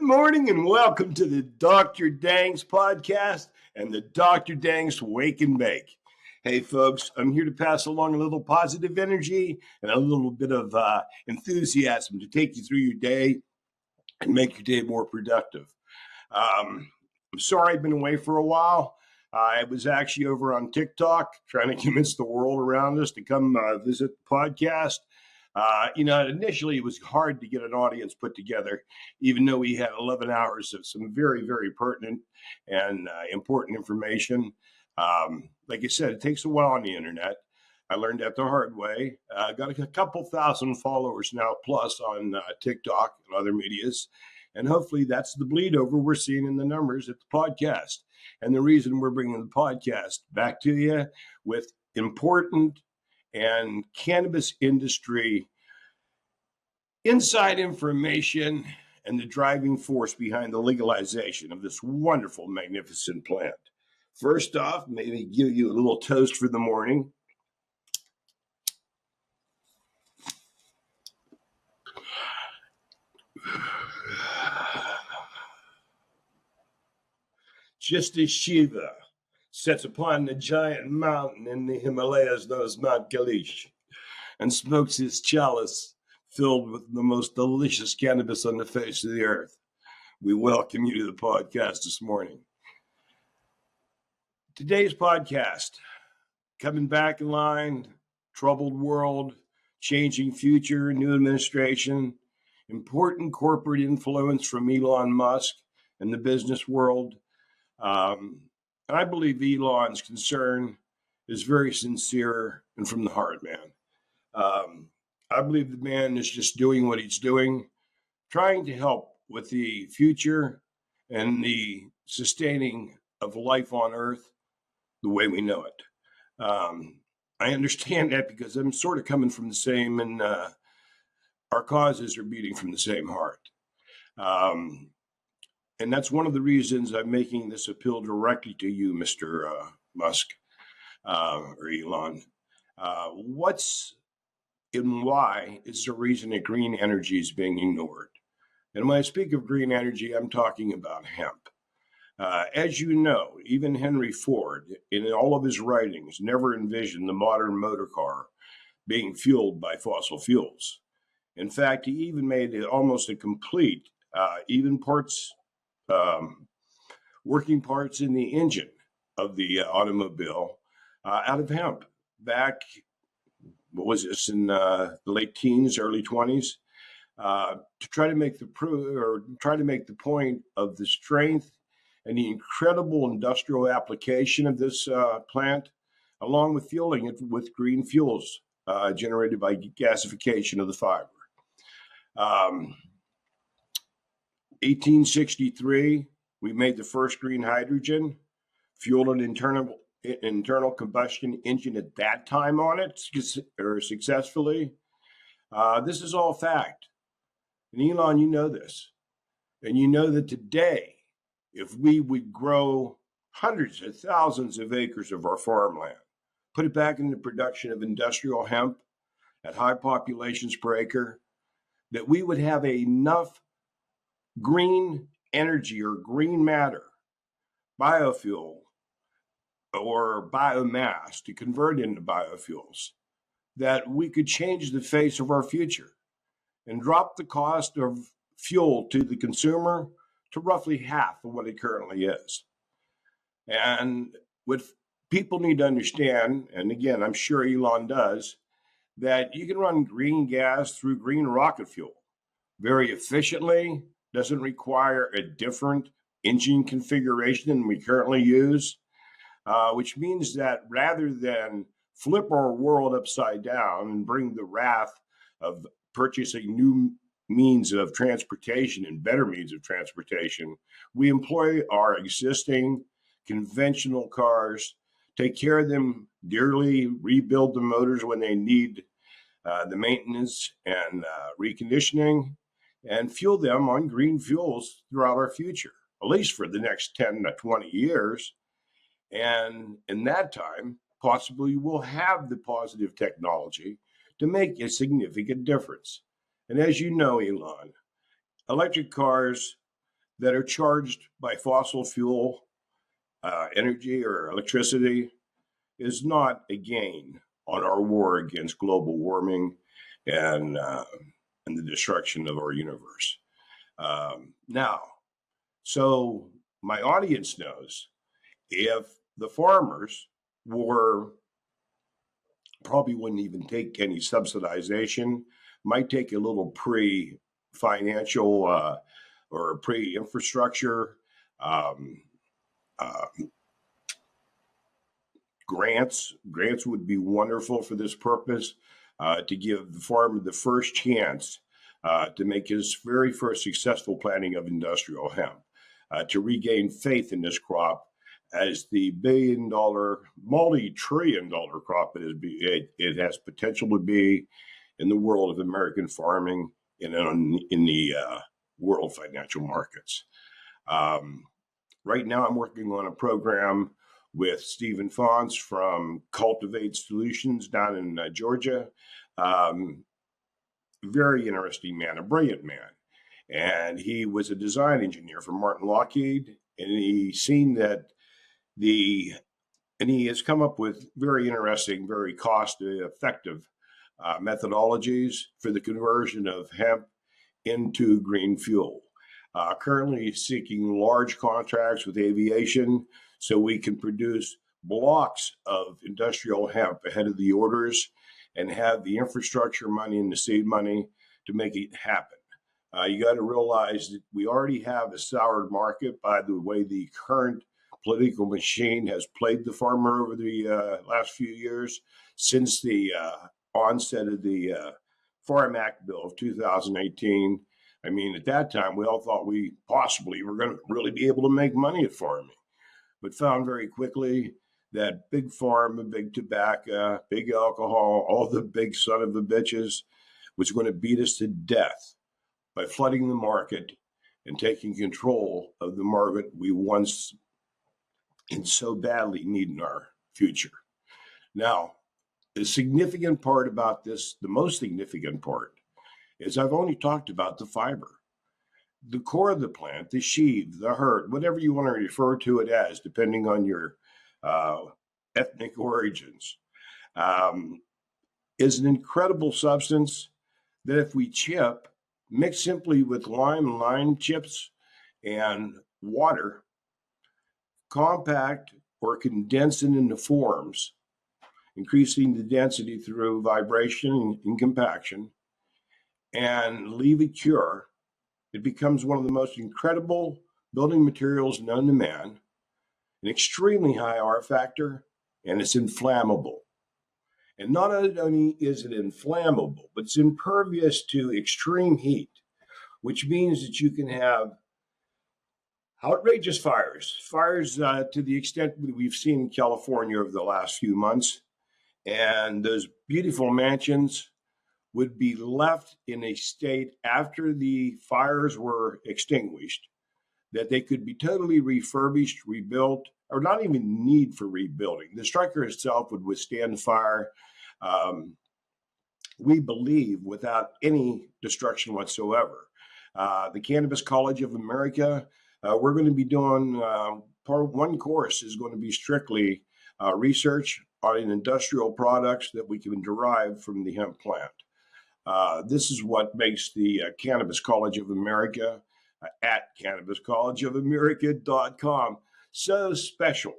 morning and welcome to the Dr. Dank's podcast and the Dr. Dank's Wake and Bake. Hey, folks, I'm here to pass along a little positive energy and a little bit of enthusiasm to take you through your day and make your day more productive. I'm sorry I've been away for a while. I was actually over on TikTok trying to convince the world around us to come visit the podcast. Initially it was hard to get an audience put together, even though we had 11 hours of some very, very pertinent and important information. Like I said, it takes a while on the internet. I learned that the hard way. Got a couple thousand followers now plus on TikTok and other medias. And hopefully that's the bleed over we're seeing in the numbers at the podcast. And the reason we're bringing the podcast back to you with important and cannabis industry inside information and the driving force behind the legalization of this wonderful, magnificent plant. First off, maybe give you a little toast for the morning. Just as Shiva sits upon the giant mountain in the Himalayas known as Mount Kailash and smokes his chalice filled with the most delicious cannabis on the face of the earth, we welcome you to the podcast this morning. Today's podcast, coming back in line, troubled world, changing future, new administration, important corporate influence from Elon Musk and the business world. I believe Elon's concern is very sincere and from the heart, man. I believe the man is just doing what he's doing, trying to help with the future and the sustaining of life on Earth the way we know it. I understand that because I'm sort of coming from the same, and our causes are beating from the same heart. And that's one of the reasons I'm making this appeal directly to you, Mr. Musk or Elon. What's and why is the reason that green energy is being ignored? And when I speak of green energy, I'm talking about hemp. As you know, even Henry Ford, in all of his writings, never envisioned the modern motor car being fueled by fossil fuels. In fact, he even made it almost a complete, even parts, working parts in the engine of the automobile out of hemp back, what was this, in the late teens, early 20s, to try to make the point of the strength and the incredible industrial application of this plant, along with fueling it with green fuels generated by gasification of the fiber. 1863, we made the first green hydrogen, fueled an internal combustion engine at that time on it, successfully. This is all fact. And Elon, you know this. And you know that today, if we would grow hundreds of thousands of acres of our farmland, put it back into production of industrial hemp at high populations per acre, that we would have enough green energy or green matter, biofuel, or biomass to convert into biofuels, that we could change the face of our future and drop the cost of fuel to the consumer to roughly half of what it currently is. And what people need to understand, and again, I'm sure Elon does, that you can run green gas through green rocket fuel very efficiently, doesn't require a different engine configuration than we currently use, which means that rather than flip our world upside down and bring the wrath of purchasing new means of transportation and better means of transportation, we employ our existing conventional cars, take care of them dearly, rebuild the motors when they need the maintenance and reconditioning, and fuel them on green fuels throughout our future, at least for the next 10 to 20 years. And in that time, possibly we'll have the positive technology to make a significant difference. And as you know, Elon, electric cars that are charged by fossil fuel energy or electricity is not a gain on our war against global warming and uh, and the destruction of our universe. Now, so my audience knows if the farmers were probably wouldn't even take any subsidization, might take a little pre-financial or pre-infrastructure um, uh, grants. Grants would be wonderful for this purpose to give the farmer the first chance to make his very first successful planting of industrial hemp, to regain faith in this crop as the billion-dollar, multi-trillion-dollar crop it has potential to be in the world of American farming and in the world financial markets. Um, right now, I'm working on a program with Stephen Fons from Cultivate Solutions down in Georgia. Um, Very interesting man, a brilliant man. And he was a design engineer for Martin Lockheed, and he seen that the and he has come up with very interesting, very cost effective methodologies for the conversion of hemp into green fuel. Currently seeking large contracts with aviation so we can produce blocks of industrial hemp ahead of the orders and have the infrastructure money and the seed money to make it happen. You got to realize that we already have a soured market by the way the current political machine has played the farmer over the last few years since the onset of the Farm Act Bill of 2018. I mean, at that time, we all thought we possibly were going to really be able to make money at farming, but found very quickly that big pharma, big tobacco, big alcohol, all the big son of the bitches was going to beat us to death by flooding the market and taking control of the market we once and so badly need in our future. Now, the significant part about this, the most significant part, is I've only talked about the fiber. The core of the plant, the sheave, the heart, whatever you want to refer to it as, depending on your uh, ethnic origins, um, is an incredible substance that if we chip, mix simply with lime chips and water, compact or condense it into forms, increasing the density through vibration and compaction, and leave it cure, it becomes one of the most incredible building materials known to man, an extremely high R factor, and it's inflammable. And not only is it inflammable, but it's impervious to extreme heat, which means that you can have outrageous fires to the extent that we've seen in California over the last few months. And those beautiful mansions would be left in a state after the fires were extinguished that they could be totally refurbished, rebuilt, or not even need for rebuilding. The structure itself would withstand fire, um, we believe, without any destruction whatsoever. The Cannabis College of America, we're going to be doing part one course is going to be strictly research on industrial products that we can derive from the hemp plant. This is what makes the Cannabis College of America at cannabiscollegeofamerica.com so special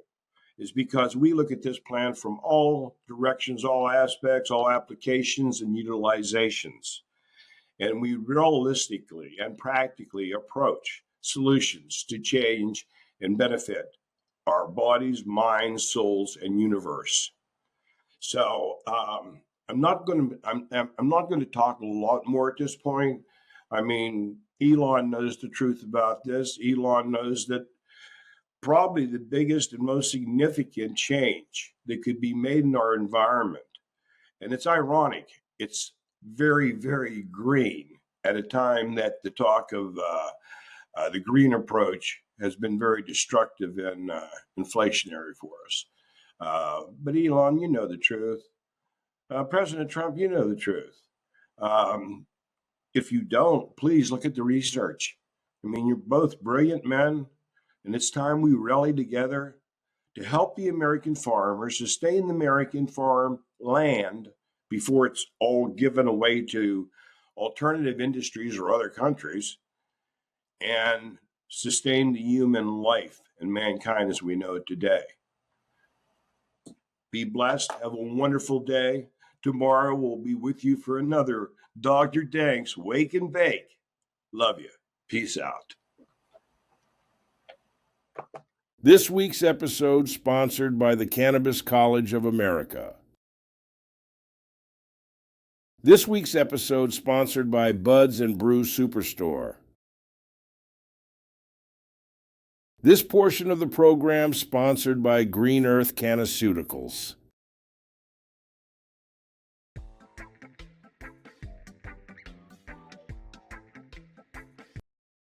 is because we look at this plant from all directions, all aspects, all applications and utilizations. And we realistically and practically approach solutions to change and benefit our bodies, minds, souls, and universe. So I'm not going to I'm not going to talk a lot more at this point. I mean, Elon knows the truth about this. Elon knows that probably the biggest and most significant change that could be made in our environment, and it's ironic, it's very, very green at a time that the talk of the green approach has been very destructive and inflationary for us. But Elon, you know the truth. President Trump, you know the truth. Um, if you don't, please look at the research. I mean, you're both brilliant men, and it's time we rally together to help the American farmer sustain the American farm land before it's all given away to alternative industries or other countries, and sustain the human life and mankind as we know it today. Be blessed. Have a wonderful day. Tomorrow we'll be with you for another Dr. Dank's Wake and Bake. Love you. Peace out. This week's episode sponsored by the Cannabis College of America. This week's episode sponsored by Buds and Brew Superstore. This portion of the program sponsored by Green Earth Cannaceuticals.